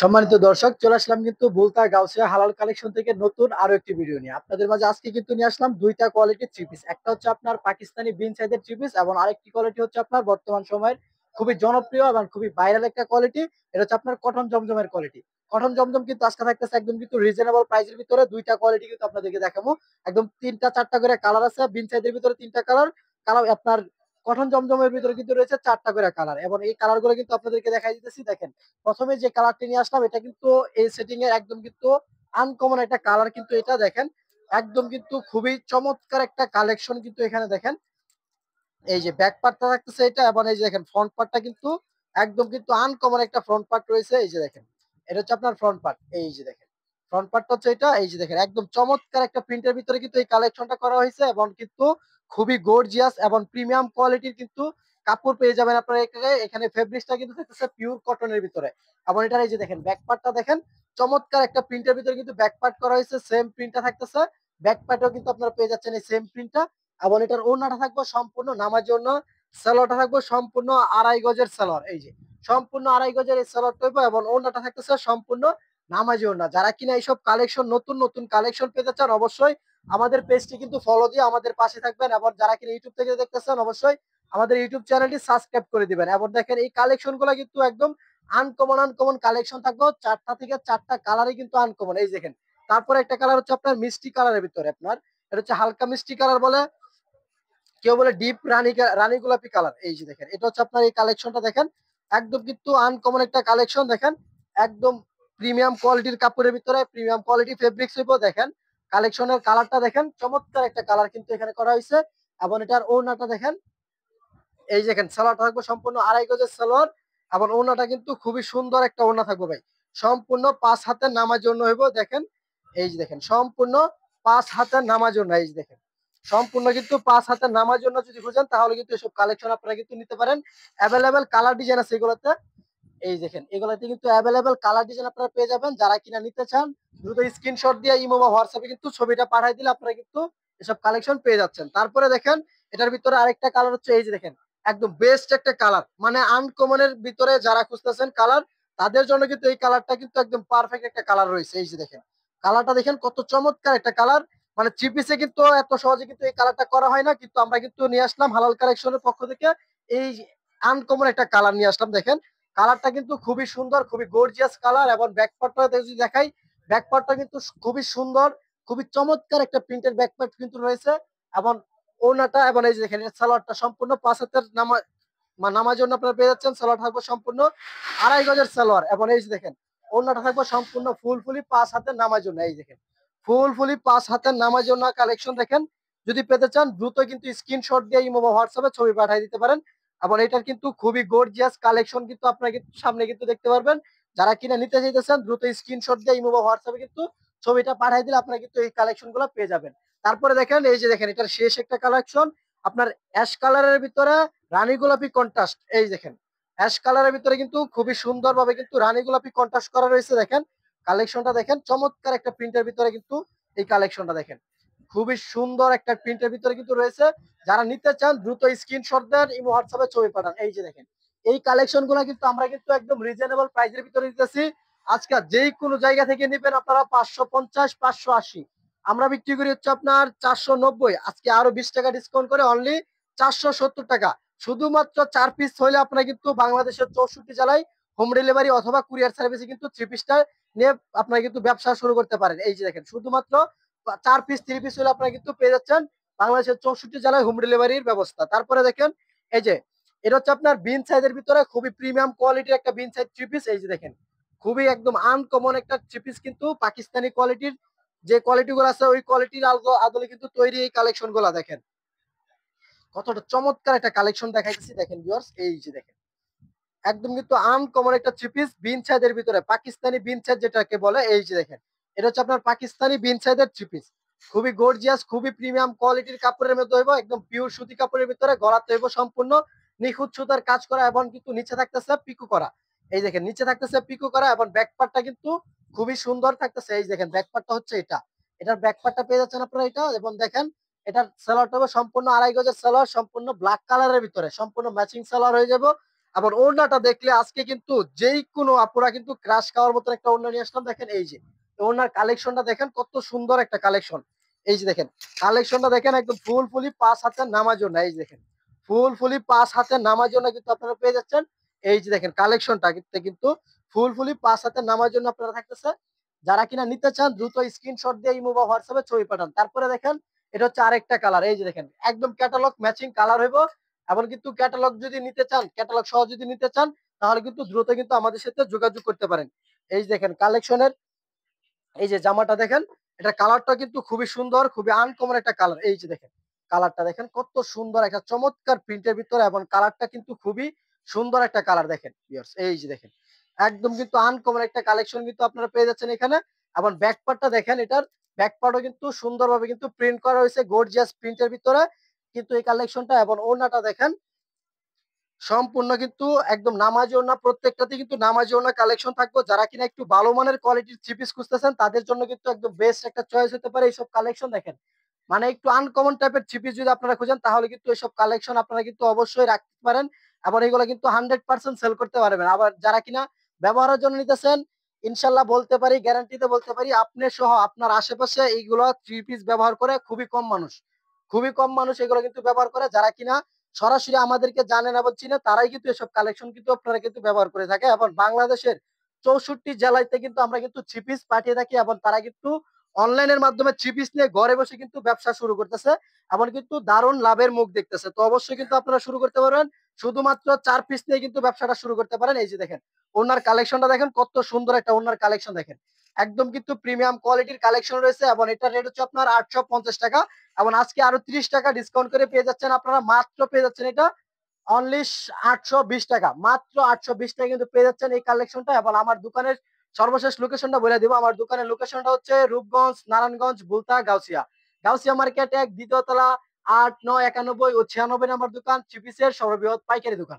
সম্মানিত দর্শক, চলে আসলাম কিন্তু বুলতা গাউসিয়া হালাল কালেকশন থেকে নতুন আরো একটি ভিডিও নিয়ে আপনাদের মাঝে। আজকে কিন্তু নিয়ে আসলাম দুইটা কোয়ালিটির থ্রি পিস। একটা হচ্ছে আপনার পাকিস্তানি বিন সাইজের থ্রি পিস, এবং আরেকটি কোয়ালিটি হচ্ছে আপনার বর্তমান সময়ের খুবই জনপ্রিয় এবং খুবই ভাইরাল একটা কোয়ালিটি। এটা হচ্ছে আপনার কটন জমজমের কোয়ালিটি। কটন জমজম কিন্তু আজকে থাকতেছে একদম কিন্তু রিজনেবল প্রাইসের ভিতরে। দুইটা কোয়ালিটি কিন্তু আপনাদেরকে দেখাবো। একদম তিনটা চারটা করে কালার আছে। বিন সাইজের ভিতরে তিনটা কালার, কালার আপনার কটন জমজমের ভিতরে কিন্তু রয়েছে চারটা করে কালার, এবং এই কালার গুলো কিন্তু আপনাদেরকে দেখাই দিতেছি। দেখেন, প্রথমে যে কালারটি নিয়ে আসলাম এটা কিন্তু এই সেটিং এর একদম কিন্তু আনকমন একটা কালার। কিন্তু এটা দেখেন, একদম কিন্তু খুবই চমৎকার একটা কালেকশন। কিন্তু এখানে দেখেন, এই যে ব্যাক পার্টটা থাকতেছে এটা, এবং এই যে দেখেন ফ্রন্ট পার্টটা কিন্তু একদম কিন্তু আনকমন একটা ফ্রন্ট পার্ট রয়েছে। এই যে দেখেন, এটা হচ্ছে আপনার ফ্রন্ট পার্ট। এই যে দেখেন, ফ্রন্ট পার্টটা হচ্ছে এটা। এই যে দেখেন, একদম চমৎকার একটা প্রিন্টের ভিতরে কিন্তু এই কালেকশনটা করা হয়েছে, এবং কিন্তু খুবই গর্জিয়াস এবং প্রিমিয়াম কোয়ালিটির কিন্তু কাপড় পেয়ে যাবেন আপনারা এখানে। এখানে ফেব্রিক্সটা কিন্তু থাকতেছে পিওর কটনের ভিতরে, এবং এটা এই যে দেখেন ব্যাক পার্টটা দেখেন, চমৎকার একটা প্রিন্টের ভিতরে কিন্তু ব্যাক পার্ট করা হয়েছে। সেম প্রিন্টটা থাকতেছে ব্যাক পার্টেও কিন্তু আপনারা পেয়ে যাচ্ছেন এই সেম প্রিন্টটা। এবং এটার ওড়নাটা থাকবে সম্পূর্ণ নামার জন্য, সালোয়ারটা থাকবে সম্পূর্ণ আড়াই গজের সালোয়ার। এই যে সম্পূর্ণ আড়াই গজের এই সালোয়ার থাকবে, এবং ওড়নাটা থাকতেছে সম্পূর্ণ নামাজি ওড়না। যারা কিনা এইসব কালেকশন, নতুন নতুন কালেকশন পেতে চান, অবশ্যই আমাদের পেজটি কিন্তু ফলো দিয়ে আমাদের পাশে থাকবেন। এবং যারা কিনা ইউটিউব থেকে দেখতেছেন, অবশ্যই আমাদের ইউটিউব চ্যানেলটি সাবস্ক্রাইব করে দিবেন। এবং দেখেন, এই কালেকশন গুলো কিন্তু একদম আনকমন আনকমন কালেকশন থাকবে। চারটা থেকে চারটা কালারই কিন্তু আনকমন। এই দেখেন, তারপরে একটা কালার হচ্ছে আপনার মিষ্টি কালারের ভিতরে। আপনার এটা হচ্ছে হালকা মিষ্টি কালার বলে, কেউ বলে ডিপ রানী রানী গোলাপি কালার। এই যে দেখেন, এটা হচ্ছে আপনার এই কালেকশনটা দেখেন, একদম কিন্তু আনকমন একটা কালেকশন। দেখেন, একদম প্রিমিয়াম কোয়ালিটির কাপড়ের ভিতরে প্রিমিয়াম কোয়ালিটি ফেব্রিক্স হইব। দেখেন কালেকশনের কালারটা দেখেন, চমৎকার একটা কালার কিন্তু এখানে করা হয়েছে। এবং এটার ওড়নাটা দেখেন, এই দেখেন সালোয়ারটা থাকবে সম্পূর্ণ আড়াই গজের সালোয়ার, এবং ওড়নাটা কিন্তু খুবই সুন্দর একটা ওড়না থাকবে ভাই। সম্পূর্ণ 5 হাতের নামার জন্য হইব। দেখেন, এই যে দেখেন সম্পূর্ণ 5 হাতের নামার জন্য। এই যে দেখেন, সম্পূর্ণ কিন্তু 5 হাতের নামার জন্য যদি খুঁজেন, তাহলে কিন্তু এসব কালেকশন আপনারা কিন্তু নিতে পারেন। অ্যাভেলেবেল কালার ডিজাইন আছে এগুলোতে। এই দেখেন, এগুলাতে কিন্তু অ্যাভেলেবেল কালার ডিজাইন আপনারা পেয়ে যাবেন। যারা কিনা নিতে চান, দ্রুত স্ক্রিনশট দিয়ে ইমো বা হোয়াটসঅ্যাপে কিন্তু ছবিটা পাঠিয়ে দিলে আপনারা কিন্তু এসব কালেকশন পেয়ে যাচ্ছেন। তারপরে দেখেন, এটার ভিতরে আরেকটা কালার হচ্ছে এই যে দেখেন, একদম বেস্ট একটা কালার, মানে আনকমনের ভিতরে যারা খুঁজতেছেন কালার, তাদের জন্য কিন্তু এই কালারটা কিন্তু একদম পারফেক্ট একটা কালার রয়েছে। এই যে দেখেন, কালারটা দেখেন কত চমৎকার একটা কালার। মানে থ্রি পিসে কিন্তু এত সহজে কিন্তু এই কালারটা করা হয় না, কিন্তু আমরা কিন্তু নিয়ে আসলাম হালাল কালেকশনের পক্ষ থেকে এই আনকমন একটা কালার নিয়ে আসলাম। দেখেন, কালারটা কিন্তু খুবই সুন্দর, খুবই গর্জিয়াস কালার। এবং ব্যাকপার্টটা যদি দেখাই, ব্যাকপার্টটা কিন্তু খুবই সুন্দর, খুবই চমৎকার একটা প্রিন্টের ব্যাকপার্ট কিন্তু রয়েছে। এবং ওনাটা, এবং এই যে দেখেন সালোয়ারটা সম্পূর্ণ 5 হাতের নামার জন্য আপনারা পেয়ে যাচ্ছেন। সালোয়ার থাকবে সম্পূর্ণ আড়াই গজের সালোয়ার, এবং এই যে দেখেন ওনাটা থাকবে সম্পূর্ণ ফুলফুলি 5 হাতের নামার জন্য। এই দেখেন, ফুলফুলি 5 হাতের নামার জন্য কালেকশন। দেখেন, যদি পেতে চান দ্রুত কিন্তু স্ক্রিনশট দিয়ে ইমো বা হোয়াটসঅ্যাপে ছবি পাঠিয়ে দিতে পারেন। এবং এটার কিন্তু খুবই গর্জিয়াস কালেকশন কিন্তু আপনারা কিন্তু সামনে কিন্তু দেখতে পারবেন। যারা কিনা নিতে চাইতেছেন, দ্রুত স্ক্রিনশট দিয়ে ইমো বা হোয়াটসঅ্যাপে কিন্তু ছবিটা পাঠিয়ে দিলে আপনারা কিন্তু এই কালেকশন গুলো পেয়ে যাবেন। তারপরে দেখেন, এই যে দেখেন এটার শেষ একটা কালেকশন, আপনার অ্যাশ কালারের ভিতরে রানী গোলাপি কন্ট্রাস্ট। এই দেখেন, অ্যাশ কালারের ভিতরে কিন্তু খুবই সুন্দর ভাবে কিন্তু রানী গোলাপি কন্ট্রাস্ট করা রয়েছে। দেখেন কালেকশনটা দেখেন, চমৎকার একটা প্রিন্টের ভিতরে কিন্তু এই কালেকশনটা দেখেন, খুবই সুন্দর একটা প্রিন্টের ভিতরে কিন্তু রয়েছে। যারা নিতে চান দ্রুত স্ক্রিনশট দেন, ইমো হোয়াটসঅ্যাপে ছবি পাঠান। এই যে দেখেন, এই কালেকশন গুলো কিন্তু আমরা কিন্তু একদম রিজনেবল প্রাইসের ভিতরে দিতেছি। আজকে যেই কোনো জায়গা থেকে নেবেন আপনারা 550, 580, আমরা বিক্রি করি হচ্ছে আপনার 490। আজকে আরো 20 টাকা ডিসকাউন্ট করে অনলি 470 টাকা। শুধুমাত্র 4 পিস হলে আপনারা কিন্তু বাংলাদেশের 64 জেলায় হোম ডেলিভারি অথবা কুরিয়ার সার্ভিসে কিন্তু থ্রি পিসটা নিয়ে আপনারা কিন্তু ব্যবসা শুরু করতে পারেন। এই যে দেখেন, শুধুমাত্র 4 পিস 3 পিস হলে আপনারা কিন্তু পেয়ে যাচ্ছেন বাংলাদেশের 64 জেলায় হোম ডেলিভারির ব্যবস্থা। তারপরে দেখেন, এই যে এটা হচ্ছে আপনার বিন সাইজের ভিতরে খুবই প্রিমিয়াম কোয়ালিটির একটা বিন সাইজ থ্রি পিস। এই যে দেখেন, খুবই একদম আনকমন একটা থ্রি পিস, কিন্তু পাকিস্তানি কোয়ালিটির যে কোয়ালিটি গুলো আছে ওই কোয়ালিটির আদলে কিন্তু তৈরি এই কালেকশন গুলা। দেখেন কতটা চমৎকার একটা কালেকশন দেখাইতেছি। দেখেন ভিউয়ার্স, এই যে দেখেন একদম কিন্তু আনকমন একটা থ্রি পিস বিন সাইজের ভিতরে, পাকিস্তানি বিন সাইজ যেটাকে বলে। এই যে দেখেন, এটা হচ্ছে আপনার পাকিস্তানি বিন সাইজের থ্রি পিস, খুবই গর্জিয়াস, খুবই প্রিমিয়াম কোয়ালিটির কাপড়ের মধ্যে হইব, একদম পিওর সুতি কাপড়ের ভিতরে গলাতে হইব সম্পূর্ণ নিখুঁত সুতার কাজ করা, এবং কিন্তু নিচে থাকতেছে পিকো করা। এই দেখেন, নিচে থাকতেছে পিকো করা, এবং ব্যাকপার্টটা কিন্তু খুবই সুন্দর থাকতেছে। এই দেখেন ব্যাকপার্টটা হচ্ছে এটা, এটার ব্যাকপার্টটা পেয়ে যাচ্ছেন আপনারা এটা। এবং দেখেন, এটার সালোয়ারটা হবে সম্পূর্ণ আড়াই গজের সালোয়ার, সম্পূর্ণ ব্ল্যাক কালারের ভিতরে সম্পূর্ণ ম্যাচিং সালোয়ার হয়ে যাবে। আবার ওড়নাটা দেখলে আজকে কিন্তু যেই কোনো আপুরা কিন্তু ক্রাশ খাওয়ার মতো একটা ওড়না নিয়ে আসলাম। দেখেন এই যে ওড়নার কালেকশনটা দেখেন কত সুন্দর একটা কালেকশন। এই যে দেখেন কালেকশনটা দেখেন একদম ফুল পাঁচ হাতের নামার জন্য। এই যে দেখেন ফুল পাঁচ হাতের নামার জন্য কিন্তু আপনারা পেয়ে যাচ্ছেন। এই যে দেখেন কালেকশনটা কিন্তু ফুল পাঁচ হাতের নামার জন্য আপনারা থাকতেছে। যারা কিনা নিতে চান দ্রুত স্ক্রিনশট দিয়ে ইমো বা হোয়াটসঅ্যাপে ছবি পাঠান। তারপরে দেখেন এটা হচ্ছে আরেকটা কালার। এই যে দেখেন একদম ক্যাটালগ ম্যাচিং কালার হইব। এবং কিন্তু ক্যাটালগ যদি নিতে চান, ক্যাটালগ সহ যদি নিতে চান, তাহলে কিন্তু দ্রুত কিন্তু আমাদের সাথে যোগাযোগ করতে পারেন। এই যে দেখেন কালেকশনের এই যে জামাটা দেখেন, এটা কালারটা কিন্তু খুবই সুন্দর, খুবই আনকমন একটা কালার। এই যে দেখেন কালারটা দেখেন কত সুন্দর একটা চমৎকার প্রিন্টের ভিতরে, এবং কালারটা কিন্তু খুবই সুন্দর একটা কালার দেখেন ভিউয়ার্স। এই যে দেখেন একদম কিন্তু আনকমন একটা কালেকশন কিন্তু আপনারা পেয়ে যাচ্ছেন এখানে। এবং ব্যাক পার্টটা দেখেন, এটার ব্যাক পার্টও কিন্তু সুন্দরভাবে কিন্তু প্রিন্ট করা হয়েছে গর্জিয়াস প্রিন্টের ভিতরে কিন্তু এই কালেকশনটা। এবং ওড়নাটা দেখেন সম্পূর্ণ কিন্তু একদম নামাজি ওড়না, প্রত্যেকটাতে কিন্তু নামাজি ওড়না কালেকশন থাকবে। যারা কিনা একটু ভালো মানের কোয়ালিটির থ্রি পিস খুঁজতেছেন তাদের জন্য কিন্তু একদম বেস্ট একটা চয়েস হতে পারে এইসব কালেকশন। দেখেন মানে একটু আনকমন টাইপের থ্রি পিস যদি আপনারা খুঁজেন তাহলে কিন্তু এইসব কালেকশন আপনারা কিন্তু অবশ্যই রাখতে পারেন। আবার এগুলো কিন্তু 100% সেল করতে পারবেন। আবার যারা কিনা ব্যবহারের জন্য নিতেছেন, ইনশাল্লাহ বলতে পারি, গ্যারান্টিতে বলতে পারি, আপনি সহ আপনার আশেপাশে এইগুলো থ্রি পিস ব্যবহার করে খুবই কম মানুষ এগুলো কিন্তু ব্যবহার করে। যারা কিনা সরাসরি আমাদেরকে জানেন এবং চিনে তারাই কিন্তু এসব কালেকশন কিন্তু আপনারা কিন্তু ব্যবহার করে থাকে। এবং বাংলাদেশের 64 জেলাতে কিন্তু আমরা কিন্তু থ্রি পিস পাঠিয়ে থাকি, এবং তারা কিন্তু অনলাইনের মাধ্যমে থ্রি পিস নিয়ে ঘরে বসে কিন্তু ব্যবসা শুরু করতেছে এবং কিন্তু দারুণ লাভের মুখ দেখতেছে। তো অবশ্যই কিন্তু আপনারা শুরু করতে পারবেন, শুধুমাত্র 4 পিস নিয়ে কিন্তু ব্যবসাটা শুরু করতে পারেন। এই যে দেখেন ওনার কালেকশনটা দেখেন কত সুন্দর একটা ওনার কালেকশন দেখেন, একদম কিন্তু প্রিমিয়াম কোয়ালিটির কালেকশন রয়েছে। এবং এটার রেট হচ্ছে আপনার 850 টাকা, এবং আজকে আরো 30 টাকা ডিসকাউন্ট করে পেয়ে যাচ্ছেন আপনারা, মাত্র পেয়ে যাচ্ছেন এটা অনলি 820 টাকা। মাত্র 820 টাকা কিন্তু পেয়ে যাচ্ছেন এই কালেকশনটা। এবং আমার দোকানের সর্বশেষ লোকেশনটা বলে দিব। আমার দোকানের লোকেশনটা হচ্ছে রূপগঞ্জ, নারায়ণগঞ্জ, বুলতা, গাউসিয়া। গাউসিয়া মার্কেট 1, দ্বিতীয় তলা, 8, 9, 91 ও 96 নম্বর দোকান, থ্রি পিসের সর্ববৃহৎ পাইকারি দোকান।